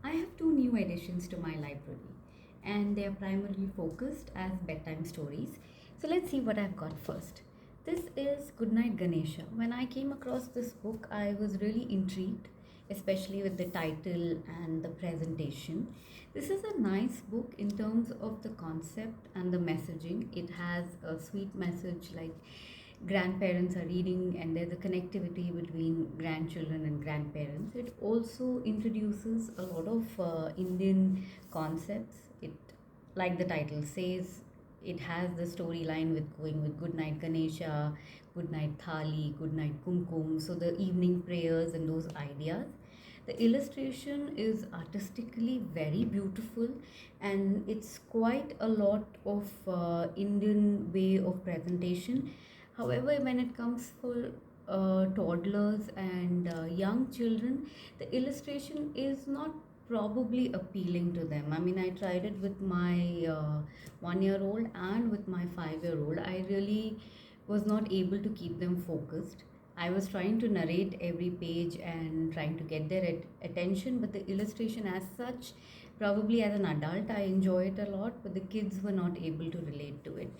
I have two new additions to my library, and they are primarily focused as bedtime stories. So let's see what I've got first. This is Goodnight Ganesha. When I came across this book, I was really intrigued, especially with the title and the presentation. This is a nice book in terms of the concept and the messaging. It has a sweet message like grandparents are reading, and there's a connectivity between grandchildren and grandparents. It also introduces a lot of Indian concepts. It, like the title says, it has the storyline with going with good night Ganesha, good night Thali, good night Kumkum, so the evening prayers and those ideas. The illustration is artistically very beautiful, and it's quite a lot of Indian way of presentation. However, when it comes for toddlers and young children, the illustration is not probably appealing to them. I mean, I tried it with my 1 year old and with my 5 year old. I really was not able to keep them focused. I was trying to narrate every page and trying to get their attention, but the illustration as such, probably as an adult, I enjoy it a lot, but the kids were not able to relate to it.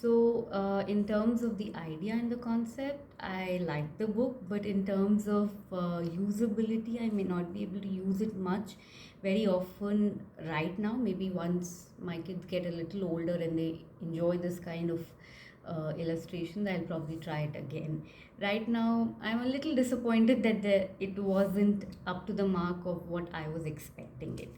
So, in terms of the idea and the concept, I like the book, but in terms of usability, I may not be able to use it much very often right now. Maybe once my kids get a little older and they enjoy this kind of illustration, I'll probably try it again. Right now, I'm a little disappointed that it wasn't up to the mark of what I was expecting it.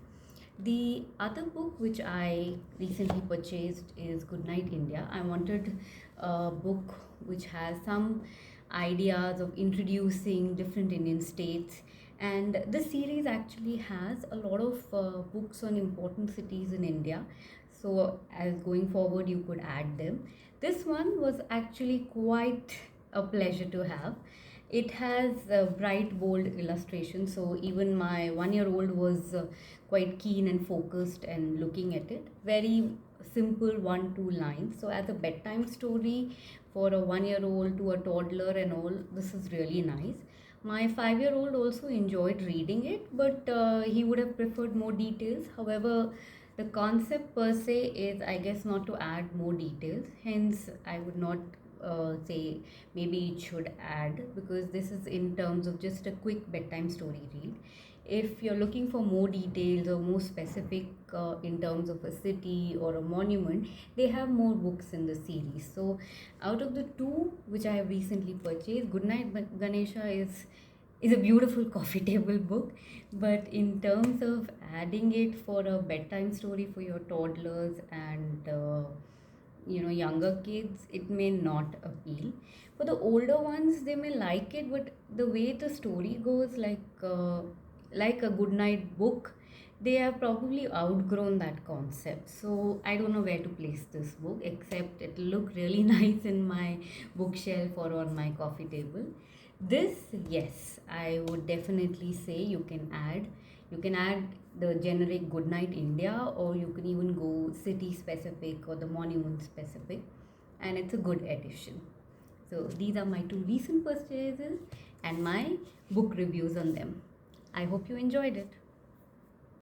The other book which I recently purchased is Goodnight India. I wanted a book which has some ideas of introducing different Indian states, and this series actually has a lot of books on important cities in India. So, as going forward, you could add them. This one was actually quite a pleasure to have. It has a bright, bold illustration, so even my 1 year old was quite keen and focused and looking at it. Very simple one, two lines. So, as a bedtime story for a 1 year old to a toddler and all, this is really nice. My 5 year old also enjoyed reading it, but he would have preferred more details. However, the concept per se is, I guess, not to add more details. Hence, I would not say maybe it should add, because this is in terms of just a quick bedtime story read. If you're looking for more details or more specific in terms of a city or a monument, they have more books in the series. So, out of the two which I have recently purchased, Goodnight Ganesha is a beautiful coffee table book, but in terms of adding it for a bedtime story for your toddlers and younger kids, it may not appeal. For the older ones, they may like it, but the way the story goes, like a good night book, they have probably outgrown that concept. So I don't know where to place this book, except it look really nice in my bookshelf or on my coffee table. This, yes, I would definitely say you can add the generic Goodnight India, or you can even go city specific or the monument specific, and it's a good addition. So these are my two recent purchases and my book reviews on them. I hope you enjoyed it.